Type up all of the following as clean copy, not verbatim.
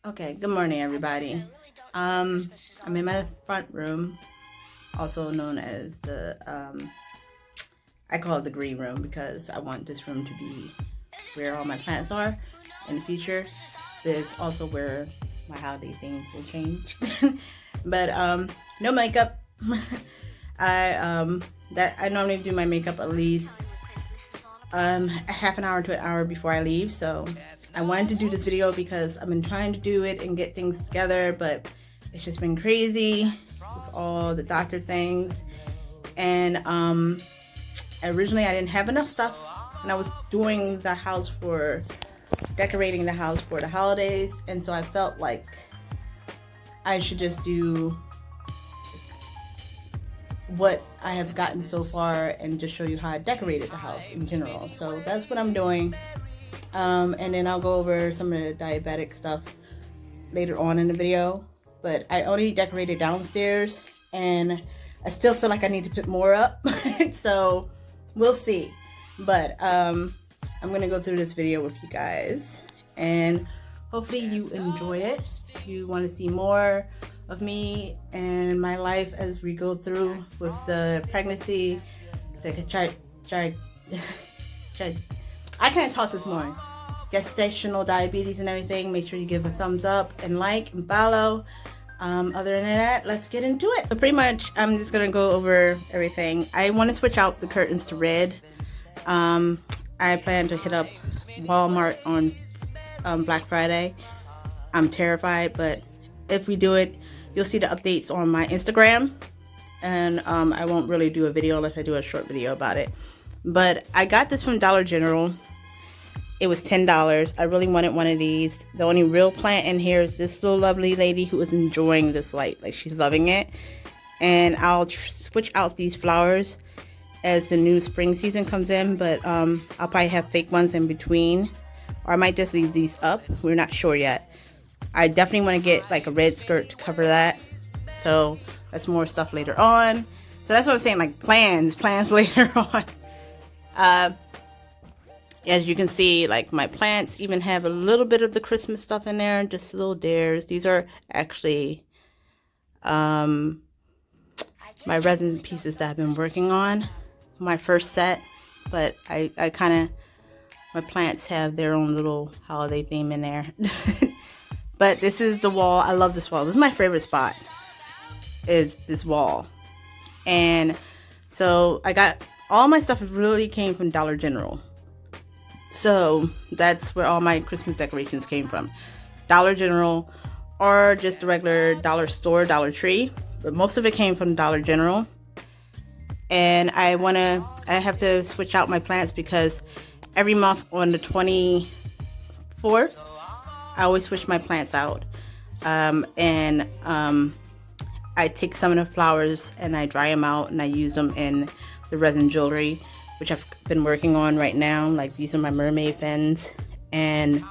Okay, good morning, everybody. I'm in my front room, also known as I call it the green room because I want this room to be where all my plants are in the future. But it's also where my holiday things will change. But no makeup. I normally do my makeup at least a half an hour to an hour before I leave. So I wanted to do this video because I've been trying to do it and get things together, but it's just been crazy with all the doctor things. And originally I didn't have enough stuff, and I was doing the house for decorating the house for the holidays, and so I felt like I should just do what I have gotten so far and just show you how I decorated the house in general. So that's what I'm doing. And then I'll go over some of the diabetic stuff later on in the video. But I only decorated downstairs, and I still feel like I need to put more up. So we'll see. But I'm gonna go through this video with you guys, and hopefully you enjoy it. If you want to see more of me and my life as we go through with the pregnancy, I can't talk this morning, gestational diabetes and everything, make sure you give a thumbs up and like and follow. Other than that, let's get into it. So pretty much I'm just gonna go over everything. I want to switch out the curtains to red. I plan to hit up Walmart on Black Friday. I'm terrified, but if we do it, you'll see the updates on my Instagram, and I won't really do a video unless I do a short video about it. But I got this from Dollar General. It was $10. I really wanted one of these. The only real plant in here is this little lovely lady who is enjoying this light. Like, she's loving it. And I'll switch out these flowers as the new spring season comes in, but I'll probably have fake ones in between, or I might just leave these up. We're not sure yet. I definitely want to get like a red skirt to cover that. So that's more stuff later on. So that's what I'm saying, like plans later on. As you can see, like my plants even have a little bit of the Christmas stuff in there, just little dares. These are actually my resin pieces that I've been working on, my first set. But I kind of, my plants have their own little holiday theme in there. But this is the wall. I love this wall. This is my favorite spot, is this wall. And so I got all my stuff really came from Dollar General. So that's where all my Christmas decorations came from. Dollar General, or just the regular dollar store, Dollar Tree. But most of it came from Dollar General. And I have to switch out my plants because every month on the 24th, I always switch my plants out. I take some of the flowers and I dry them out, and I use them in the resin jewelry, which I've been working on right now. Like, these are my mermaid fins, and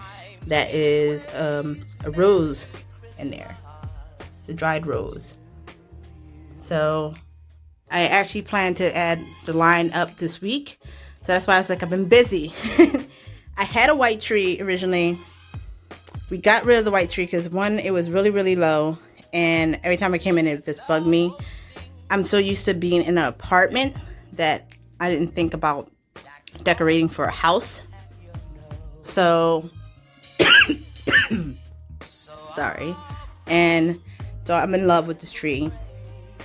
that is a rose in there. It's a dried rose. So I actually plan to add the line up this week. So that's why I was like, I've been busy. I had a white tree originally. We got rid of the white tree because, one, it was really, really low, and every time I came in, it just bugged me. I'm so used to being in an apartment that I didn't think about decorating for a house. So, sorry. And so I'm in love with this tree.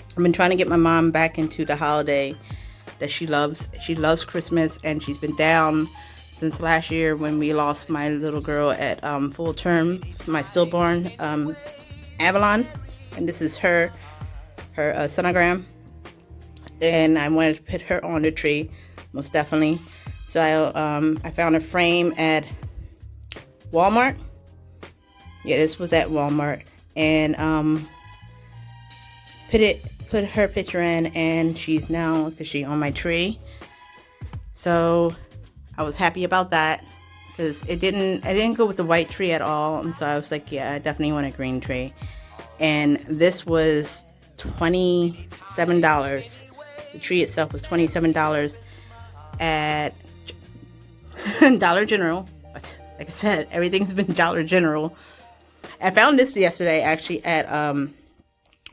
I've been trying to get my mom back into the holiday that she loves. She loves Christmas, and she's been down since last year when we lost my little girl at full term, my stillborn, Avalon. And this is her sonogram. And I wanted to put her on the tree, most definitely. So I found a frame at Walmart. Yeah, this was at Walmart. And put her picture in, and she's now officially on my tree. So I was happy about that because I didn't go with the white tree at all, and so I was like, yeah, I definitely want a green tree. And this was $27. The tree itself was $27 at Dollar General. Like I said, everything's been Dollar General. I found this yesterday actually at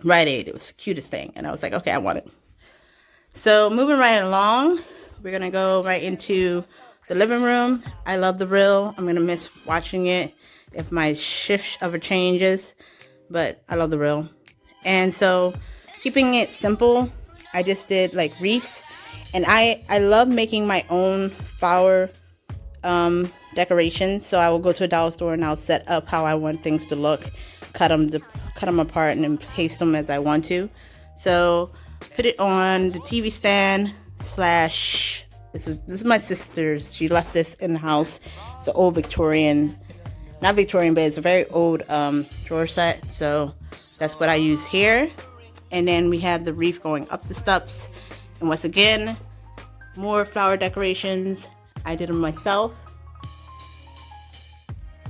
Rite Aid. It was the cutest thing, and I was like, okay, I want it. So moving right along, we're gonna go right into the living room. I love the reel. I'm gonna miss watching it if my shift ever changes, but I love the reel. And so keeping it simple, I just did like wreaths, and I love making my own flower decorations. So I will go to a dollar store and I'll set up how I want things to look, cut them apart, and then paste them as I want to. So put it on the TV stand slash. This is my sister's. She left this in the house. It's an old Victorian, not Victorian, but it's a very old drawer set. So that's what I use here. And then we have the wreath going up the steps. And once again, more flower decorations. I did them myself.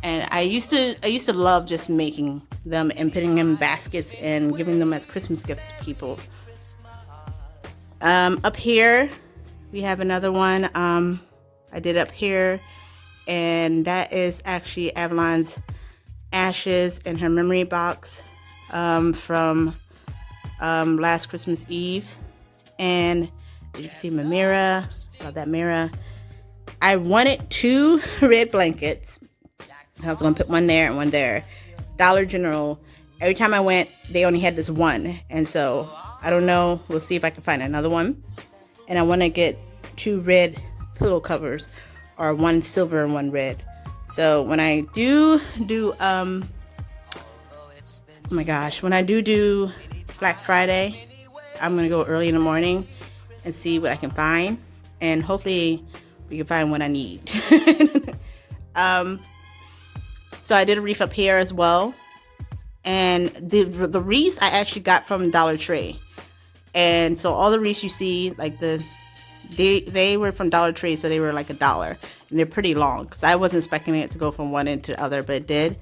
And I used to love just making them and putting them in baskets and giving them as Christmas gifts to people. Up here, we have another one. I did up here, and that is actually Avalon's ashes in her memory box from last Christmas Eve. And as you can see, my mirror. Love that mirror. I wanted 2 red blankets. I was going to put one there and one there. Dollar General, every time I went, they only had this one. And so, I don't know. We'll see if I can find another one. And I want to get 2 red pillow covers, or 1 silver and 1 red. So, when I do oh my gosh, when I do Black Friday, I'm going to go early in the morning and see what I can find. And hopefully, we can find what I need. So I did a wreath up here as well, and the wreaths I actually got from Dollar Tree. And so all the wreaths you see, like they were from Dollar Tree, so they were like $1, and they're pretty long because I wasn't expecting it to go from one end to the other, but it did.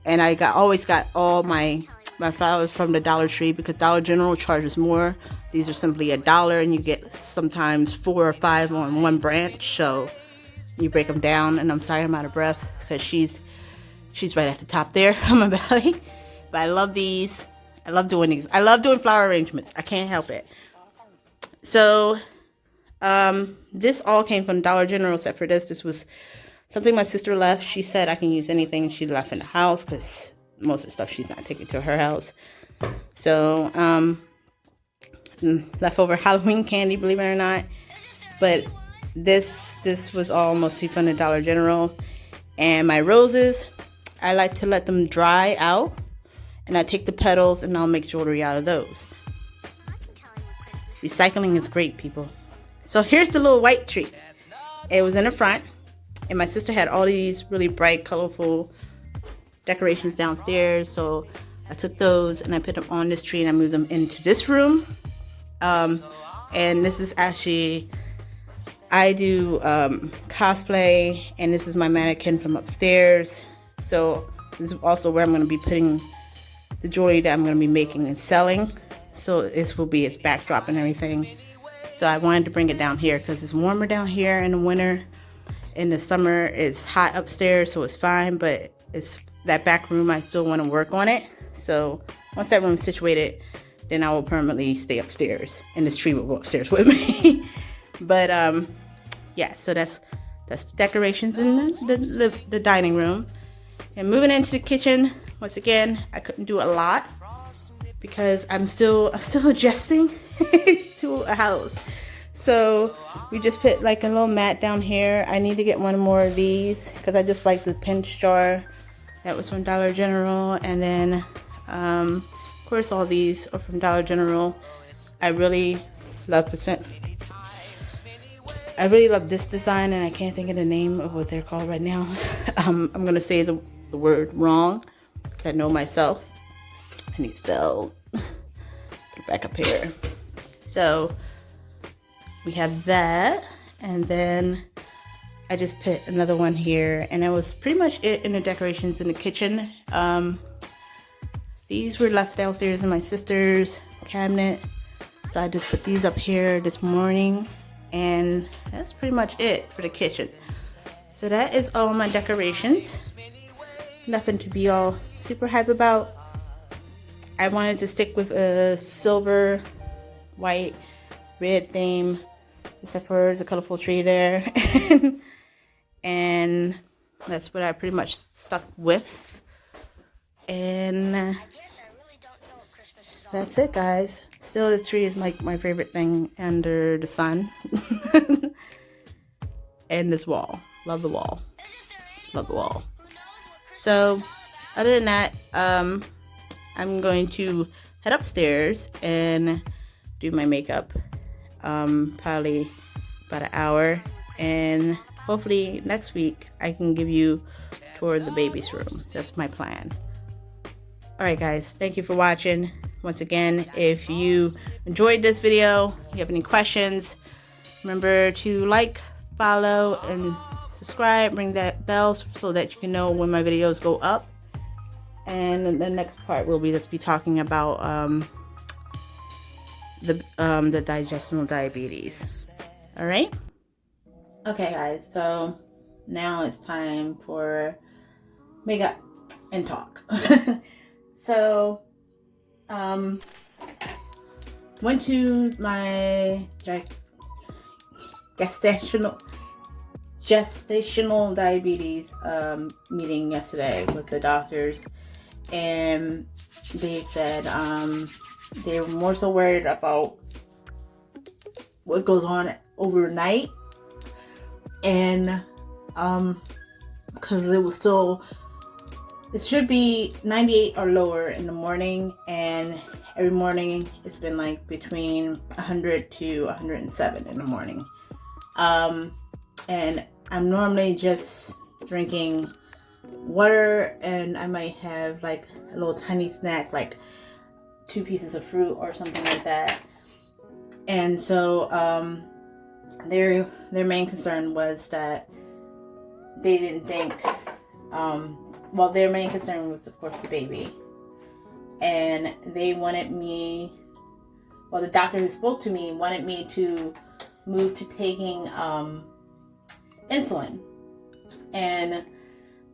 And I always got all my flowers from the Dollar Tree because Dollar General charges more. These are simply $1, and you get sometimes 4 or 5 on one branch. So you break them down, and I'm sorry I'm out of breath because she's right at the top there on my belly. But I love these. I love doing these. I love doing flower arrangements. I can't help it. So this all came from Dollar General except for this. This was something my sister left. She said I can use anything she left in the house because most of the stuff she's not taking to her house. So leftover Halloween candy, believe it or not. But this was all mostly from the Dollar General. And my roses, I like to let them dry out, and I take the petals and I'll make jewelry out of those. Recycling is great, people. So here's the little white tree. It was in the front, and my sister had all these really bright, colorful decorations downstairs. So I took those and I put them on this tree, and I moved them into this room. And this is actually, I do cosplay, and this is my mannequin from upstairs. So this is also where I'm going to be putting the jewelry that I'm going to be making and selling. So this will be its backdrop and everything. So I wanted to bring it down here because it's warmer down here in the winter. In the summer it's hot upstairs, so it's fine, but it's that back room, I still want to work on it. So once that room's situated, then I will permanently stay upstairs, and this tree will go upstairs with me. But yeah, so that's the decorations in the dining room. And moving into the kitchen, once again, I couldn't do a lot because I'm still adjusting to a house. So we just put like a little mat down here. I need to get one more of these because I just like the pinch jar that was from Dollar General. And then of course all these are from Dollar General. I really love this design, and I can't think of the name of what they're called right now. I'm gonna say the word wrong. I know myself. I need spelled. Put it back up here. So we have that, and then I just put another one here, and that was pretty much it in the decorations in the kitchen. These were left downstairs in my sister's cabinet, so I just put these up here this morning, and that's pretty much it for the kitchen. So that is all my decorations. Nothing to be all super hype about. I wanted to stick with a silver, white, red theme, except for the colorful tree there. And that's what I pretty much stuck with. And that's it, guys. Still, the tree is like my favorite thing under the sun. And this wall. Love the wall. Love the wall. So, other than that, I'm going to head upstairs and do my makeup. Probably about an hour. And hopefully next week I can give you a tour of the baby's room. That's my plan. Alright guys, thank you for watching. Once again, if you enjoyed this video, you have any questions, remember to like, follow, and subscribe. Ring that bell so that you can know when my videos go up. And the next part will be, let's be talking about the digestional diabetes. Alright? Okay guys, so now it's time for makeup and talk. So, went to my gestational diabetes meeting yesterday with the doctors, and they said they were more so worried about what goes on overnight, and because it should be 98 or lower in the morning, and every morning it's been like between 100 to 107 in the morning. And I'm normally just drinking water, and I might have like a little tiny snack, like 2 pieces of fruit or something like that. And so their main concern was that they didn't think well, their main concern was, of course, the baby. And they wanted me, well, the doctor who spoke to me wanted me to move to taking insulin. And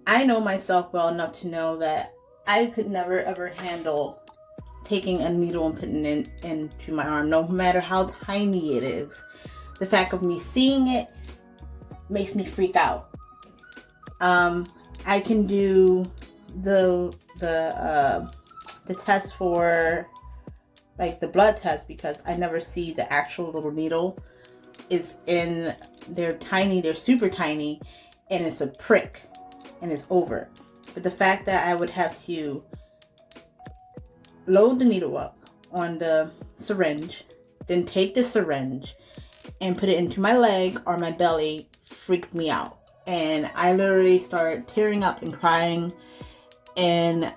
I know myself well enough to know that I could never, ever handle taking a needle and putting it into my arm, no matter how tiny it is. The fact of me seeing it makes me freak out. I can do the test for like the blood test, because I never see the actual little needle. It's in, they're tiny, they're super tiny, and it's a prick and it's over. But the fact that I would have to load the needle up on the syringe, then take the syringe and put it into my leg or my belly freaked me out. And I literally started tearing up and crying. And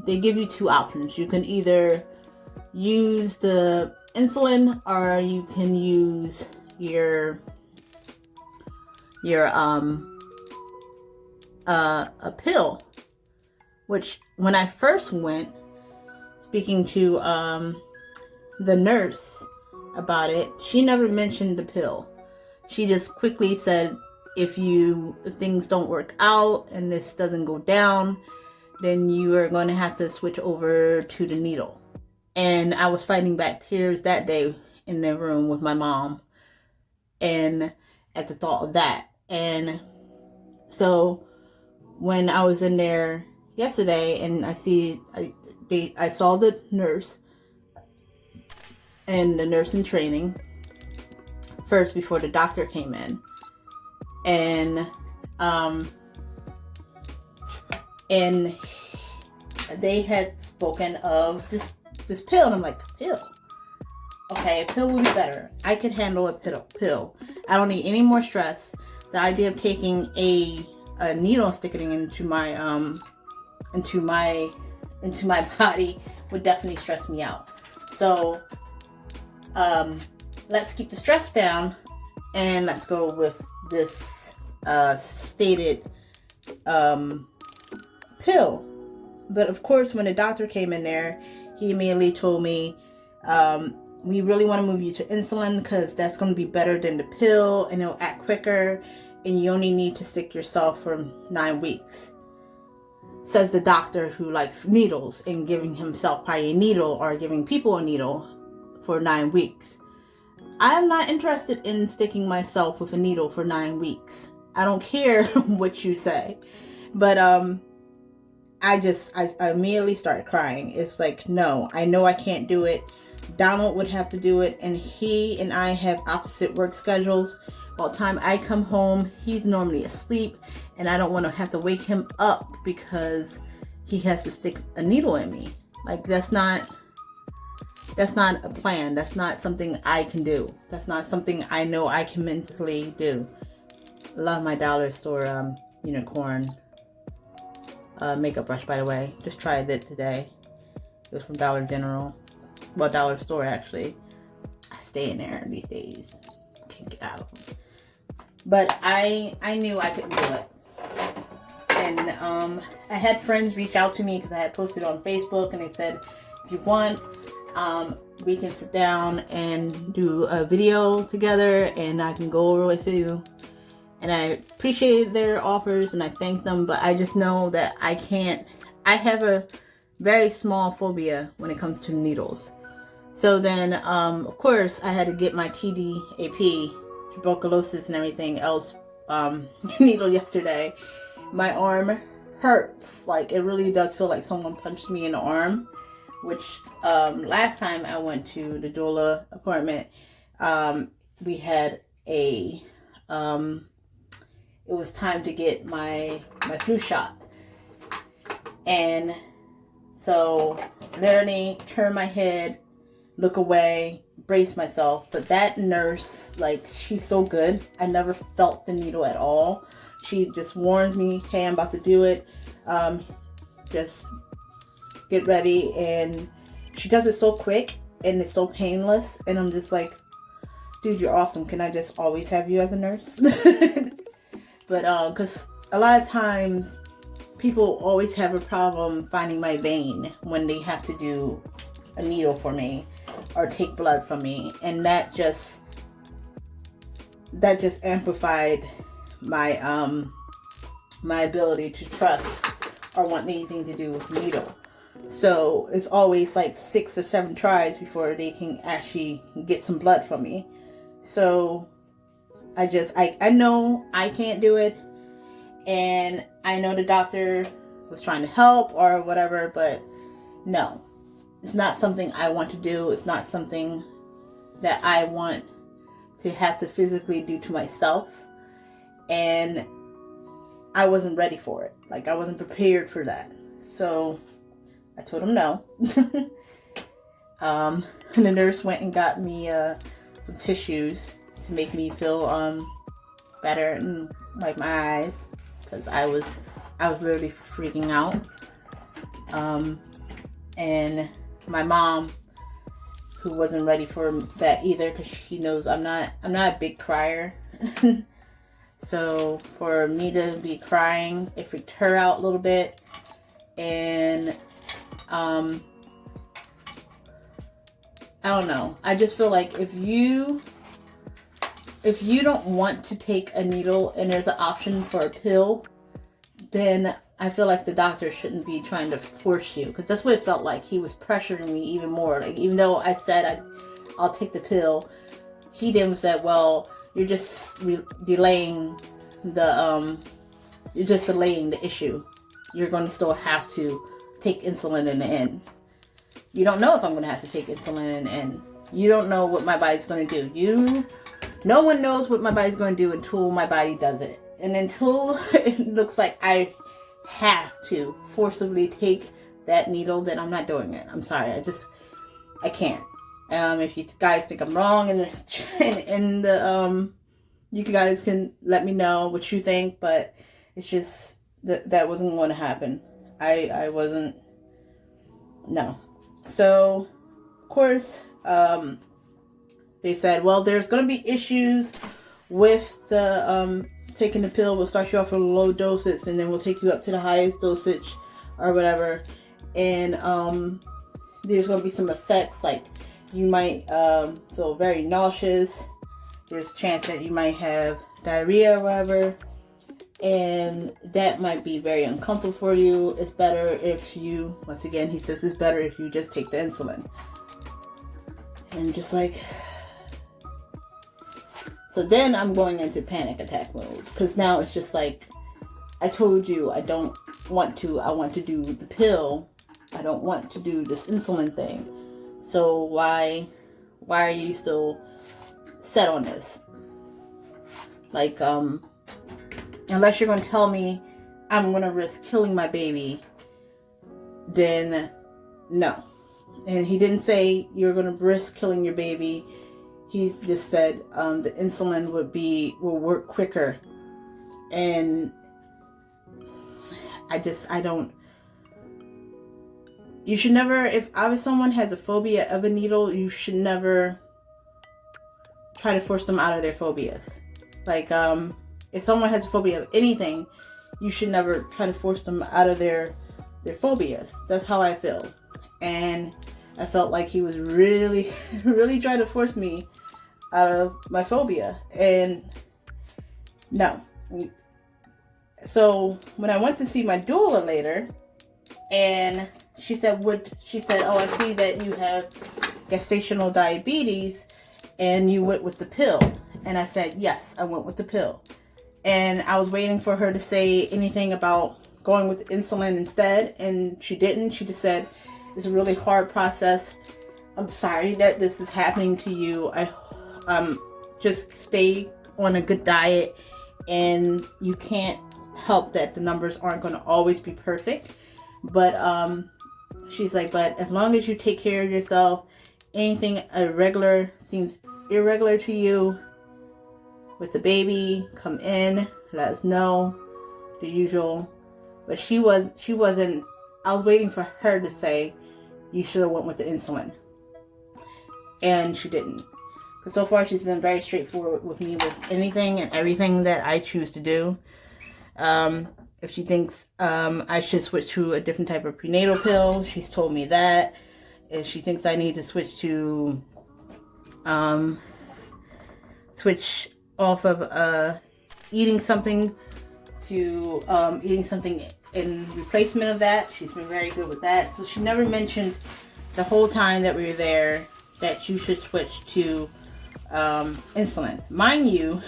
they give you 2 options. You can either use the insulin, or you can use your a pill. Which, when I first went, speaking to the nurse about it, she never mentioned the pill. She just quickly said, if things don't work out and this doesn't go down, then you are going to have to switch over to the needle. And I was fighting back tears that day in the room with my mom, and at the thought of that. And so when I was in there yesterday, and I saw the nurse and the nurse in training first before the doctor came in. And they had spoken of this pill, and I'm like, pill? Okay, a pill would be better. I could handle a pill. I don't need any more stress. The idea of taking a needle and sticking it into my body would definitely stress me out. So let's keep the stress down, and let's go with this stated pill. But of course, when the doctor came in there, he immediately told me, we really want to move you to insulin, because that's going to be better than the pill, and it'll act quicker, and you only need to stick yourself for 9 weeks. says the doctor who likes needles and giving himself probably a needle or giving people a needle for 9 weeks. I'm not interested in sticking myself with a needle for 9 weeks. I don't care what you say. But I immediately started crying. It's like, no, I know I can't do it. Donald would have to do it, and he and I have opposite work schedules. By the time I come home, he's normally asleep, and I don't want to have to wake him up because he has to stick a needle in me. Like, that's not a plan. That's not something I can do. That's not something I know I can mentally do. Love my dollar store unicorn makeup brush, by the way. Just tried it today. It was from Dollar General. Well, Dollar Store, actually. I stay in there these days. Can't get out. But I knew I couldn't do it. And I had friends reach out to me because I had posted on Facebook, and they said, if you want, we can sit down and do a video together, and I can go over with you. And I appreciated their offers, and I thanked them, but I just know that I can't. I have a very small phobia when it comes to needles. So then, of course, I had to get my TDAP, tuberculosis and everything else, needle yesterday. My arm hurts. Like, it really does feel like someone punched me in the arm, which last time I went to the doula appointment, we had a... it was time to get my flu shot. And so literally turn my head, look away, brace myself. But that nurse, like, she's so good. I never felt the needle at all. She just warns me, hey, I'm about to do it. Just get ready. And she does it so quick and it's so painless. And I'm just like, dude, you're awesome. Can I just always have you as a nurse? But because a lot of times people always have a problem finding my vein when they have to do a needle for me or take blood from me, and that just amplified my my ability to trust or want anything to do with needle. So it's always like 6 or 7 tries before they can actually get some blood from me. So I know I can't do it, and I know the doctor was trying to help or whatever, but no, it's not something I want to do. It's not something that I want to have to physically do to myself, and I wasn't ready for it. Like, I wasn't prepared for that. So I told him no. And the nurse went and got me some tissues to make me feel better and wipe my eyes, because I was literally freaking out. And my mom, who wasn't ready for that either, because she knows I'm not a big crier. So for me to be crying, it freaked her out a little bit. And I don't know. I just feel like if you don't want to take a needle and there's an option for a pill, then I feel like the doctor shouldn't be trying to force you, because that's what it felt like. He was pressuring me even more. Like, even though I said I'll take the pill, he then said, well, you're just delaying the issue. You're going to still have to take insulin in the end. You don't know if I'm going to have to take insulin in the end. You don't know what my body's going to do. No one knows what my body's going to do until my body does it. And until it looks like I have to forcibly take that needle, then I'm not doing it. I'm sorry. I can't. If you guys think I'm wrong in the you guys can let me know what you think, but it's just that wasn't going to happen. I wasn't. No. So, of course, they said, well, there's going to be issues with the taking the pill. We'll start you off with a low dosage, and then we'll take you up to the highest dosage or whatever. And there's going to be some effects, like you might feel very nauseous. There's a chance that you might have diarrhea or whatever. and that might be very uncomfortable for you. It's better if you, once again, he says it's better if you just take the insulin. And just like, so then I'm going into panic attack mode, because now it's just like, I told you I don't want to. I want to do the pill. I don't want to do this insulin thing. So why are you still set on this? Like, unless you're going to tell me I'm going to risk killing my baby, then no. And he didn't say you're going to risk killing your baby. He just said the insulin will work quicker. And I don't. You should never, if someone has a phobia of a needle, you should never try to force them out of their phobias. Like, if someone has a phobia of anything, you should never try to force them out of their phobias. That's how I feel. And I felt like he was really, really trying to force me out of my phobia. And no. So when I went to see my doula later, and she said, oh, I see that you have gestational diabetes and you went with the pill. And I said, yes, I went with the pill. And I was waiting for her to say anything about going with insulin instead, and she didn't. She just said, it's a really hard process. I'm sorry that this is happening to you. I just stay on a good diet, and you can't help that the numbers aren't going to always be perfect. But she's like, but as long as you take care of yourself, anything irregular seems irregular to you with the baby, come in, let us know, the usual. But she wasn't. I was waiting for her to say, you should have went with the insulin, and she didn't. Because so far she's been very straightforward with me with anything and everything that I choose to do. If she thinks I should switch to a different type of prenatal pill, she's told me that. If she thinks I need to switch off of eating something to eating something in replacement of that, she's been very good with that. So she never mentioned the whole time that we were there that you should switch to insulin. Mind you,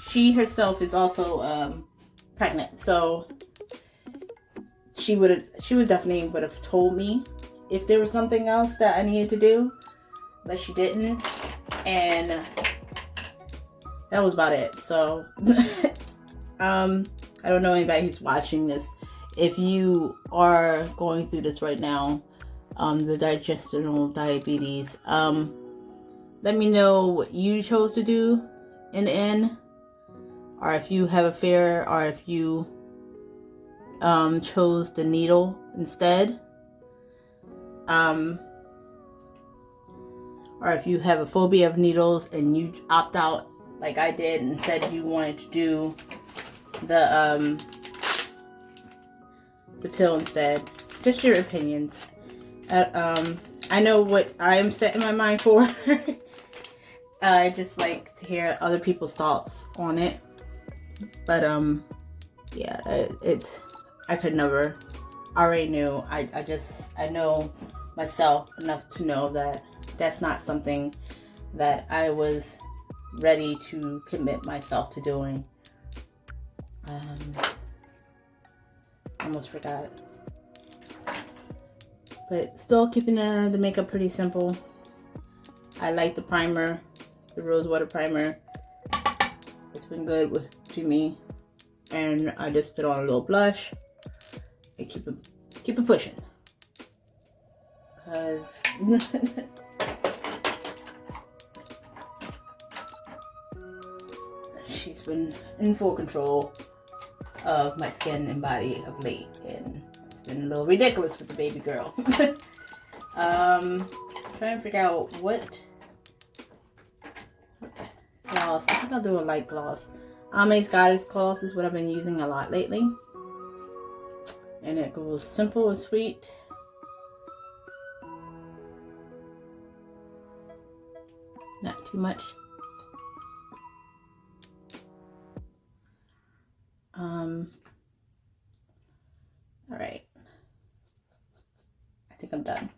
she herself is also pregnant, so she would definitely would have told me if there was something else that I needed to do, but she didn't, and that was about it. So I don't know anybody who's watching this. If you are going through this right now, the gestational diabetes, let me know what you chose to do in the end, or if you have a fear, or if you chose the needle instead, or if you have a phobia of needles and you opt out like I did and said you wanted to do the pill instead. Just your opinions. I know what I am setting my mind for. I just like to hear other people's thoughts on it. But yeah, I could never. I already knew. I know myself enough to know that that's not something that I was ready to commit myself to doing. Almost forgot. But still keeping the makeup pretty simple. I like the primer, the rose water primer. It's been good to me. And I just put on a little blush and keep it pushing. Cause she's been in full control of my skin and body of late, and it's been a little ridiculous with the baby girl. Trying to figure out what gloss. I think I'll do a light gloss. Amaze Goddess gloss is what I've been using a lot lately, and it goes simple and sweet. Not too much. All right. I think I'm done.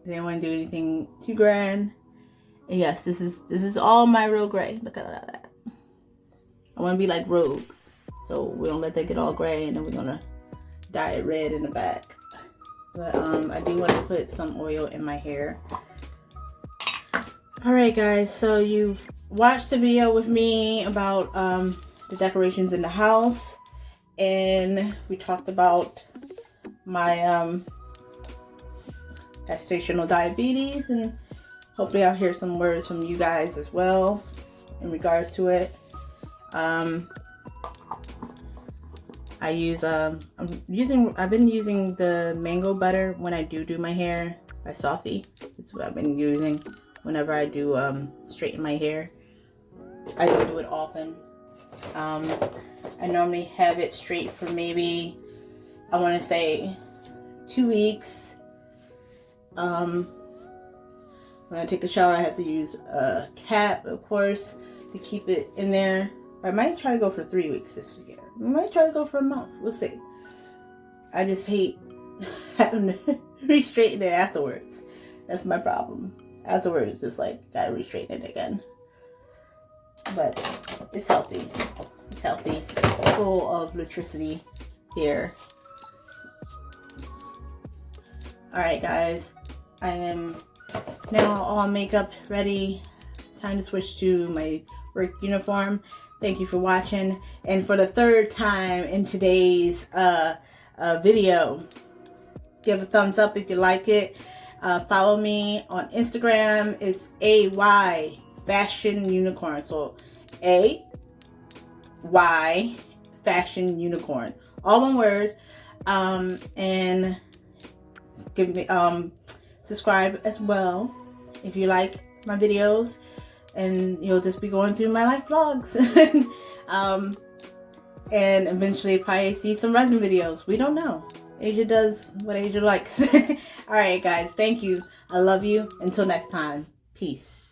Didn't want to do anything too grand. And yes, this is all my real gray. Look at that. I want to be like Rogue. So we don't let that get all gray, and then we're gonna dye it red in the back. But I do want to put some oil in my hair. Alright guys, so you've watched the video with me about the decorations in the house, and we talked about my gestational diabetes, and hopefully I'll hear some words from you guys as well in regards to it. I've been using the mango butter when I do my hair by Sophie. It's what I've been using whenever I do straighten my hair. I don't do it often. I normally have it straight for maybe, I want to say 2 weeks. When I take a shower, I have to use a cap, of course, to keep it in there. I might try to go for 3 weeks this year. I might try to go for a month. We'll see. I just hate having to re-straighten it afterwards. That's my problem. Afterwards, it's like, gotta re-straighten it again. But it's healthy. It's healthy. Full of electricity here. Alright guys. I am now all makeup ready. Time to switch to my work uniform. Thank you for watching. And for the third time in today's video, give a thumbs up if you like it. Follow me on Instagram. It's AY Fashion Unicorn. So AY Fashion Unicorn. All one word. And give me subscribe as well if you like my videos. And you'll just be going through my life vlogs. And eventually probably see some resin videos. We don't know. Asia does what Asia likes. Alright guys, thank you. I love you. Until next time. Peace.